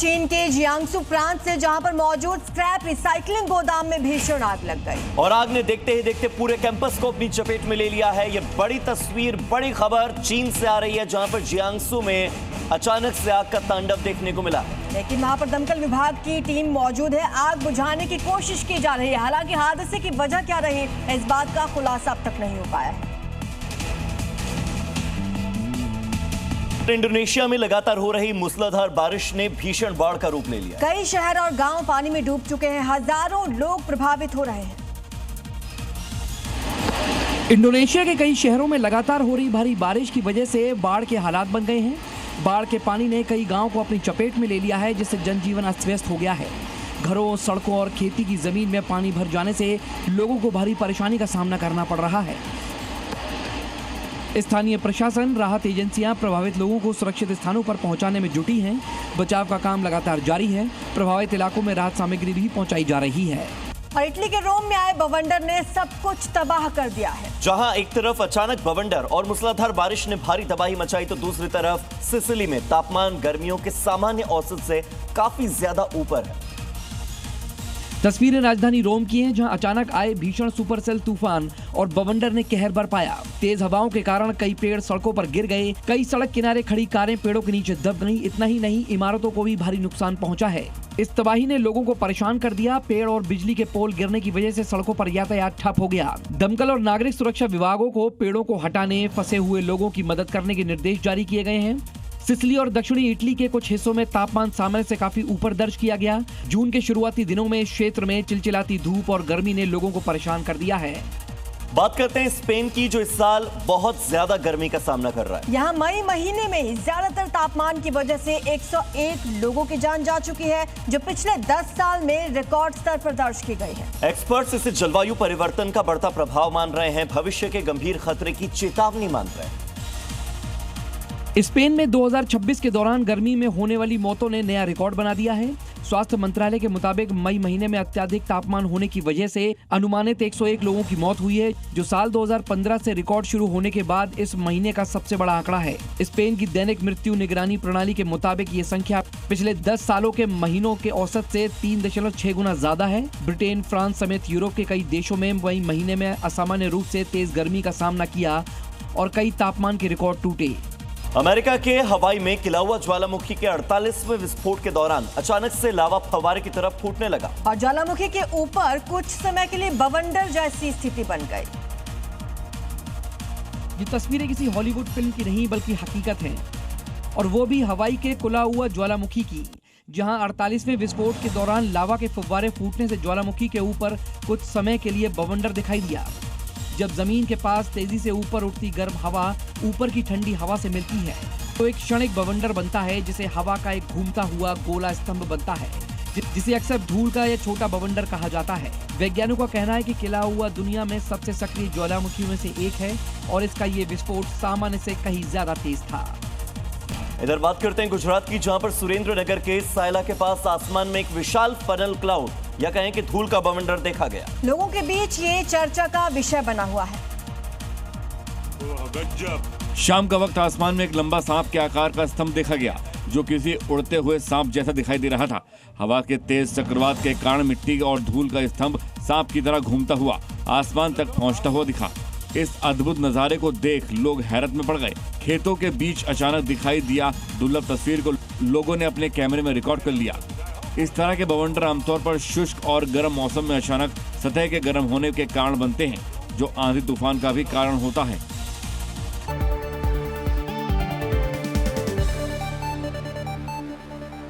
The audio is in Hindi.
चीन के जियांगसू प्रांत से, जहां पर मौजूद स्क्रैप रिसाइकलिंग गोदाम में भीषण आग लग गई और आग ने देखते ही देखते पूरे कैंपस को अपनी चपेट में ले लिया है। यह बड़ी तस्वीर, बड़ी खबर चीन से आ रही है, जहां पर जियांगसू में अचानक से आग का तांडव देखने को मिला। लेकिन वहां पर दमकल विभाग की टीम मौजूद है, आग बुझाने की कोशिश की जा रही है। हालांकि हादसे की वजह क्या रही, इस बात का खुलासा अब तक नहीं हो पाया है। इंडोनेशिया में लगातार हो रही मूसलाधार बारिश ने भीषण बाढ़ का रूप ले लिया। कई शहर और गांव पानी में डूब चुके हैं, हजारों लोग प्रभावित हो रहे हैं। इंडोनेशिया के कई शहरों में लगातार हो रही भारी बारिश की वजह से बाढ़ के हालात बन गए हैं। बाढ़ के पानी ने कई गांवों को अपनी चपेट में ले लिया है, जिससे जनजीवन अस्त व्यस्त हो गया है। घरों, सड़कों और खेती की जमीन में पानी भर जाने से लोगों को भारी परेशानी का सामना करना पड़ रहा है। स्थानीय प्रशासन, राहत एजेंसियां प्रभावित लोगों को सुरक्षित स्थानों पर पहुंचाने में जुटी हैं। बचाव का काम लगातार जारी है। प्रभावित इलाकों में राहत सामग्री भी पहुंचाई जा रही है। और इटली के रोम में आए बवंडर ने सब कुछ तबाह कर दिया है। जहां एक तरफ अचानक बवंडर और मूसलाधार बारिश ने भारी तबाही मचाई, तो दूसरी तरफ सिसिली में तापमान गर्मियों के सामान्य औसत से काफी ज्यादा ऊपर है। तस्वीरें राजधानी रोम की हैं, जहां अचानक आए भीषण सुपरसेल तूफान और बवंडर ने कहर बरपाया। तेज हवाओं के कारण कई पेड़ सड़कों पर गिर गए, कई सड़क किनारे खड़ी कारें पेड़ों के नीचे दब गईं। इतना ही नहीं, इमारतों को भी भारी नुकसान पहुंचा है। इस तबाही ने लोगों को परेशान कर दिया। पेड़ और बिजली के पोल गिरने की वजह से सड़कों पर यातायात ठप हो गया। दमकल और नागरिक सुरक्षा विभागों को पेड़ों को हटाने, फंसे हुए लोगों की मदद करने के निर्देश जारी किए गए हैं। सिसिली और दक्षिणी इटली के कुछ हिस्सों में तापमान सामान्य से काफी ऊपर दर्ज किया गया। जून के शुरुआती दिनों में क्षेत्र में चिलचिलाती धूप और गर्मी ने लोगों को परेशान कर दिया है। बात करते हैं स्पेन की, जो इस साल बहुत ज्यादा गर्मी का सामना कर रहा है। यहाँ मई महीने में ही ज्यादातर तापमान की वजह से 101 लोगों की जान जा चुकी है, जो पिछले 10 साल में रिकॉर्ड स्तर पर दर्ज की गई है। एक्सपर्ट्स इसे जलवायु परिवर्तन का बढ़ता प्रभाव मान रहे हैं, भविष्य के गंभीर खतरे की चेतावनी मान रहे हैं। स्पेन में 2026 के दौरान गर्मी में होने वाली मौतों ने नया रिकॉर्ड बना दिया है। स्वास्थ्य मंत्रालय के मुताबिक मई महीने में अत्यधिक तापमान होने की वजह से अनुमानित 101 लोगों की मौत हुई है, जो साल 2015 से रिकॉर्ड शुरू होने के बाद इस महीने का सबसे बड़ा आंकड़ा है। स्पेन की दैनिक मृत्यु निगरानी प्रणाली के मुताबिक ये संख्या पिछले 10 सालों के महीनों के औसत से 3.6 गुना ज्यादा है। ब्रिटेन, फ्रांस समेत यूरोप के कई देशों में मई महीने में असामान्य रूप से तेज गर्मी का सामना किया और कई तापमान के रिकॉर्ड टूटे। अमेरिका के हवाई में किलाउआ ज्वालामुखी के 48वें विस्फोट के दौरान अचानक से लावा फव्वारे की तरफ फूटने लगा और ज्वालामुखी के ऊपर कुछ समय के लिए बवंडर जैसी स्थिति बन गई। ये तस्वीरें किसी हॉलीवुड फिल्म की नहीं बल्कि हकीकत हैं, और वो भी हवाई के किलाउआ ज्वालामुखी की, जहां 48वें विस्फोट के दौरान लावा के फव्वारे फूटने से ज्वालामुखी के ऊपर कुछ समय के लिए बवंडर दिखाई दिया। जब जमीन के पास तेजी से ऊपर उठती गर्म हवा ऊपर की ठंडी हवा से मिलती है, तो एक क्षणिक बवंडर बनता है, जिसे हवा का एक घूमता हुआ गोला स्तंभ बनता है, जिसे अक्सर धूल का या छोटा बवंडर कहा जाता है। वैज्ञानिकों का कहना है कि किलाउआ दुनिया में सबसे सक्रिय ज्वालामुखियों में से एक है और इसका ये विस्फोट सामान्य से कहीं ज्यादा तेज था। इधर बात करते हैं गुजरात की, जहां पर सुरेंद्रनगर के सायला के पास आसमान में एक विशाल फनल क्लाउड या कहें कि धूल का बवंडर देखा गया। लोगों के बीच ये चर्चा का विषय बना हुआ है। शाम का वक्त आसमान में एक लंबा सांप के आकार का स्तंभ देखा गया, जो किसी उड़ते हुए सांप जैसा दिखाई दे रहा था। हवा के तेज चक्रवात के कारण मिट्टी और धूल का स्तंभ सांप की तरह घूमता हुआ आसमान तक पहुंचता हुआ दिखा। इस अद्भुत नजारे को देख लोग हैरत में पड़ गए। खेतों के बीच अचानक दिखाई दिया दुर्लभ तस्वीर को लोगों ने अपने कैमरे में रिकॉर्ड कर लिया। इस तरह के बवंडर आमतौर पर शुष्क और गर्म मौसम में अचानक सतह के गर्म होने के कारण बनते हैं, जो आंधी तूफान का भी कारण होता है।